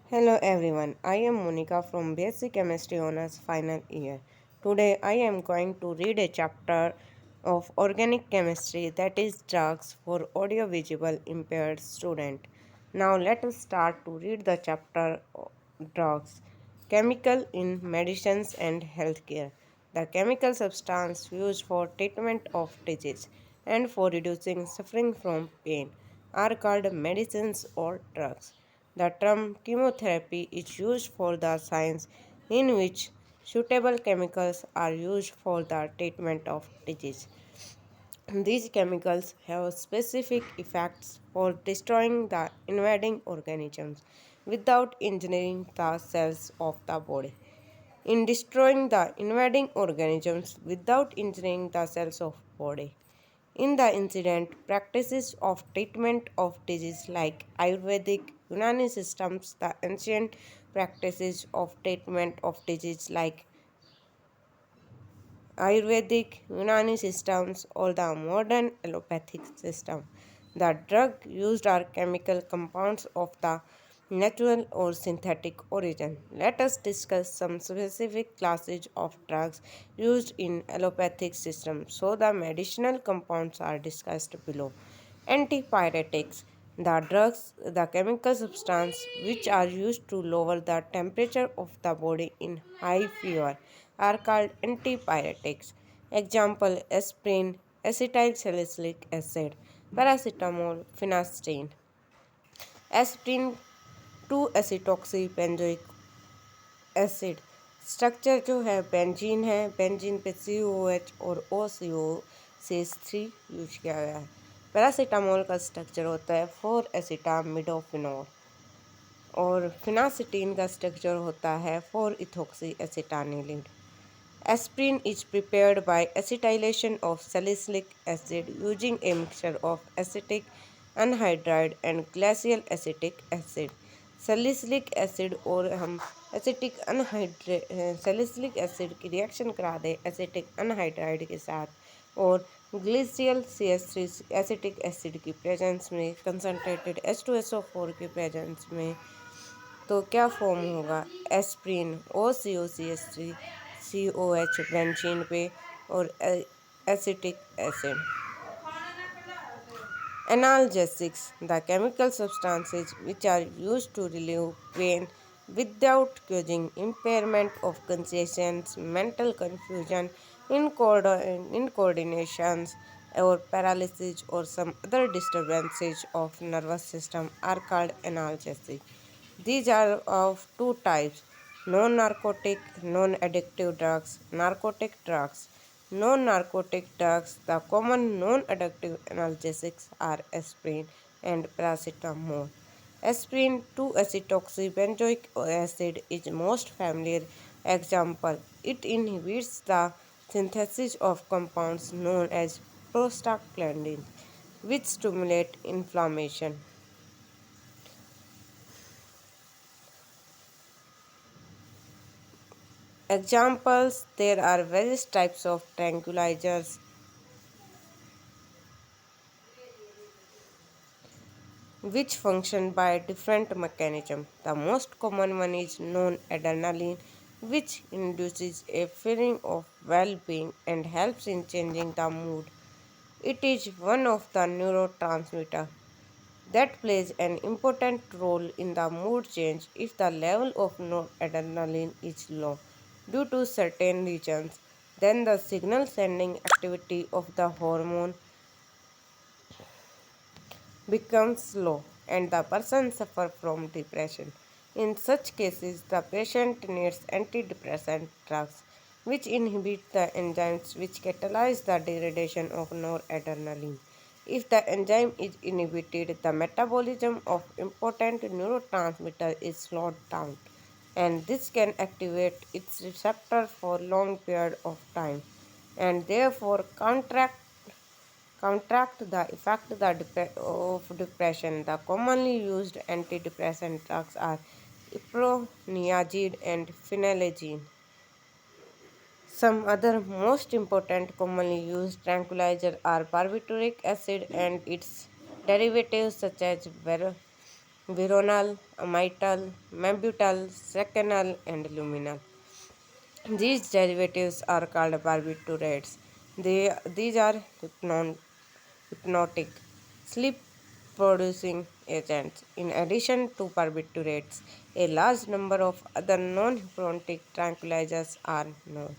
Hello everyone, I am Monika from Basic Chemistry Honours Final Year. Today I am going to read a chapter of Organic Chemistry, that is drugs for audiovisual impaired student. Now let us start to read the chapter drugs. Chemical in medicines and healthcare. The chemical substance used for treatment of disease and for reducing suffering from pain are called medicines or drugs. The term chemotherapy is used for the science in which suitable chemicals are used for the treatment of disease. These chemicals have specific effects for destroying the invading organisms without injuring the cells of the body. In destroying the invading organisms without injuring the cells of body. In the incident, practices of treatment of disease like Ayurvedic Unani systems, the ancient practices of treatment of disease like Ayurvedic Unani systems or the modern allopathic system. The drug used are chemical compounds of the natural or synthetic origin. Let us discuss some specific classes of drugs used in allopathic system. So the medicinal compounds are discussed below. Antipyretics, the drugs, the chemical substance which are used to lower the temperature of the body in high fever are called antipyretics. Example aspirin, acetyl salicylic acid, paracetamol, phenacetin. Aspirin 2 acetoxy acid structure जो है benzene है, benzene पे COOH और OCO से 3 use किया गया है। Paracetamol का स्ट्रक्चर होता है 4 एसिटामिडोफिनोल और फिनासिटीन का स्ट्रक्चर होता है 4 ethoxy एसिटानिलीन। Aspirin is prepared by acetylation of salicylic acid using a mixture of acetic anhydride and glacial acetic acid. Salicylic acid और हम एसिटिक अनहाइड्रेट सैलिसिलिक एसिड की रिएक्शन करा दें एसिटिक अनहाइड्राइड के साथ और ग्लिसियल CH3 एसिटिक एसिड की presence में कंसनट्रेटेड H2SO4 की प्रेजेंस में तो क्या फॉर्म होगा एस्प्रिन OCOCH3 COH बेंजीन पे और acetic acid. Analgesics, the chemical substances which are used to relieve pain without causing impairment of consciousness, mental confusion, incoordinations, or paralysis or some other disturbances of nervous system are called analgesics. These are of two types: non-narcotic, non-addictive drugs, narcotic drugs. Non-narcotic drugs, the common non-addictive analgesics are aspirin and paracetamol. Aspirin 2-acetoxybenzoic acid is most familiar example. It inhibits the synthesis of compounds known as prostaglandins, which stimulate inflammation. Examples: there are various types of tranquilizers which function by different mechanisms. The most common one is non-adrenaline, which induces a feeling of well-being and helps in changing the mood. It is one of the neurotransmitters that plays an important role in the mood change if the level of noradrenaline is low due to certain reasons. Then the signal sending activity of the hormone becomes low and the person suffers from depression. In such cases, the patient needs antidepressant drugs which inhibit the enzymes which catalyze the degradation of noradrenaline. If the enzyme is inhibited, the metabolism of important neurotransmitter is slowed down and this can activate its receptor for long period of time and therefore counteract the effect of depression. The commonly used antidepressant drugs are iproniazid and phenylephrine. Some other most important commonly used tranquilizers are barbituric acid and its derivatives such as vironal, amital, membutal, seconal, and luminal. These derivatives are called barbiturates. These are hypnotic, sleep producing agents. In addition to barbiturates, a large number of other non hypnotic tranquilizers are known.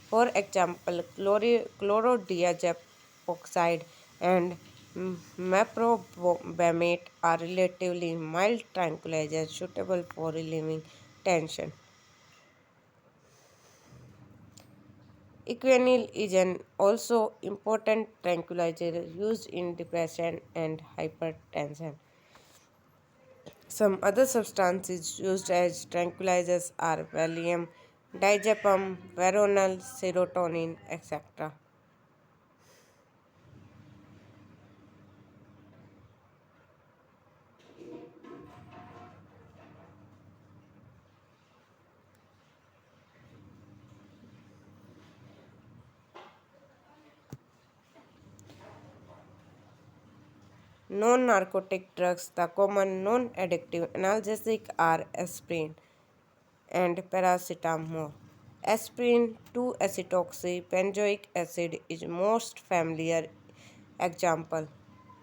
For example, chlorodiazepoxide and meprobamate are relatively mild tranquilizers suitable for relieving tension. Equanil is an also important tranquilizer used in depression and hypertension. Some other substances used as tranquilizers are Valium, diazepam, veronal, serotonin, etc. Non-narcotic drugs, the common non-addictive analgesic are aspirin and paracetamol. Aspirin 2-acetoxy benzoic acid is most familiar example.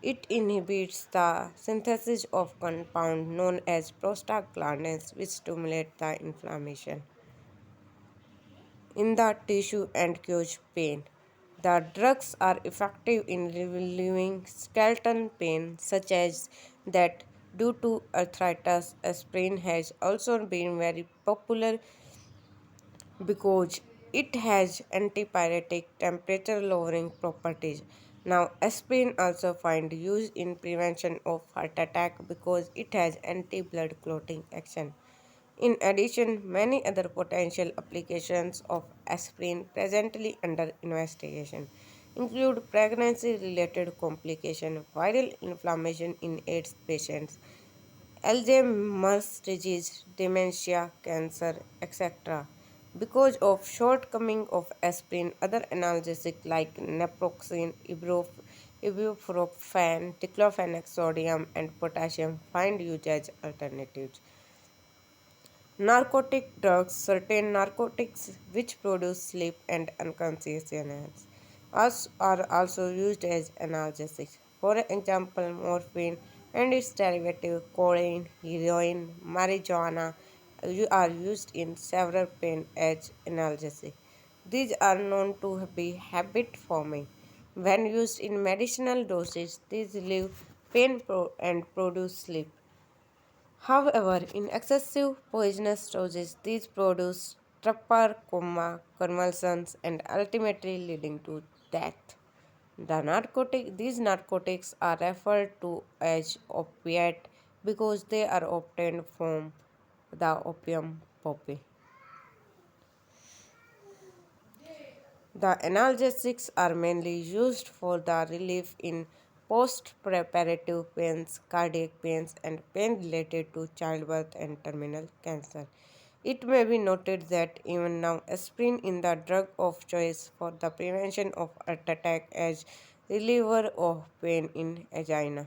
It inhibits the synthesis of compound known as prostaglandins which stimulate the inflammation in the tissue and cause pain. The drugs are effective in relieving skeletal pain such as that due to arthritis. Aspirin has also been very popular because it has antipyretic temperature lowering properties. Now, aspirin also find use in prevention of heart attack because it has anti-blood clotting action. In addition, many other potential applications of aspirin presently under investigation include pregnancy related complication, viral inflammation in AIDS patients, Alzheimer's disease, dementia, cancer, etc. Because of shortcoming of aspirin, other analgesics like naproxen, ibuprofen, diclofenac sodium, and potassium find use as alternatives. Narcotic drugs, certain narcotics which produce sleep and unconsciousness, are also used as analgesics. For example, morphine and its derivative cocaine, heroin, marijuana are used in several pain as analgesics. These are known to be habit forming. When used in medicinal doses, these relieve and produce sleep. However, in excessive poisonous doses, these produce stupor, coma, convulsions, and ultimately leading to death. These narcotics are referred to as opiate because they are obtained from the opium poppy. The analgesics are mainly used for the relief in post-preparative pains, cardiac pains, and pain related to childbirth and terminal cancer. It may be noted that even now, aspirin is the drug of choice for the prevention of heart attack as reliever of pain in angina.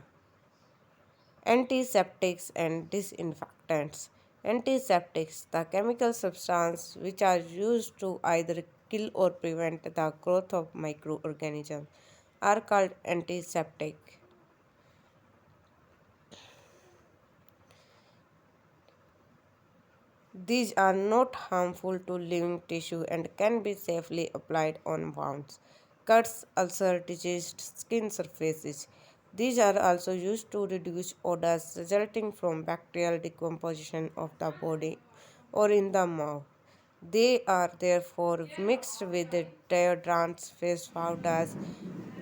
Antiseptics and disinfectants. Antiseptics, the chemical substances which are used to either kill or prevent the growth of microorganisms, are called antiseptic. These are not harmful to living tissue and can be safely applied on wounds, cuts, ulcer, diseased skin surfaces. These are also used to reduce odors resulting from bacterial decomposition of the body or in the mouth. They are therefore mixed with deodorants, face powders,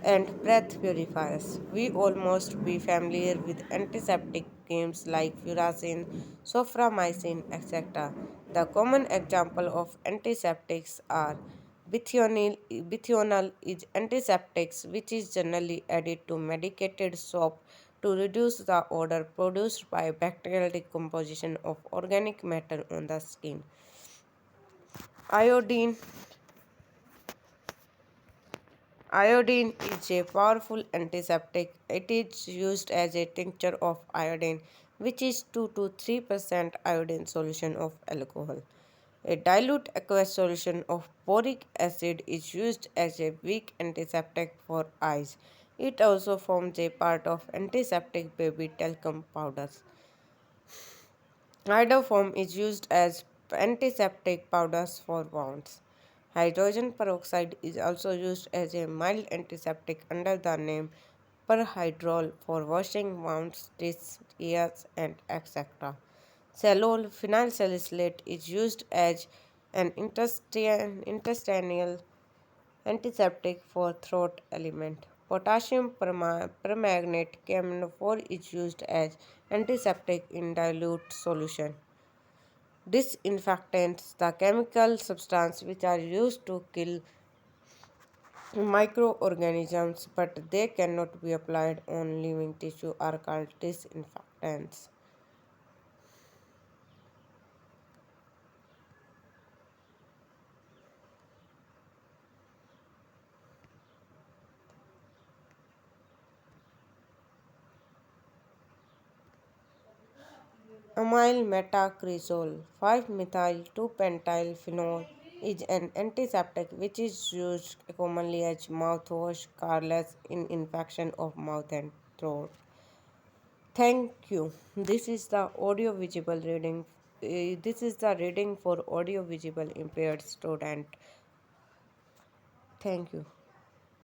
and breath purifiers. We almost be familiar with antiseptic creams like furacin, soframycin, etc. The common example of antiseptics are Bithionol is antiseptics which is generally added to medicated soap to reduce the odor produced by bacterial decomposition of organic matter on the skin. Iodine Iodine is a powerful antiseptic. It is used as a tincture of iodine which is 2 to 3% iodine solution of alcohol. A dilute aqueous solution of boric acid is used as a weak antiseptic for eyes. It also forms a part of antiseptic baby talcum powders. Iodoform is used as antiseptic powders for wounds. Hydrogen peroxide is also used as a mild antiseptic under the name perhydrol for washing wounds, stitches, ears, and etc. Cellol phenyl salicylate is used as an intestinal antiseptic for throat ailment. Potassium permanganate KMNO4 is used as antiseptic in dilute solution. Disinfectants, the chemical substances which are used to kill microorganisms but they cannot be applied on living tissue, are called disinfectants. Amyl metacresol 5-methyl 2-pentyl phenol is an antiseptic which is used commonly as mouthwash, careless in infection of mouth and throat. Thank you. This is the audio visible reading. This is the reading for audio visible impaired student. Thank you.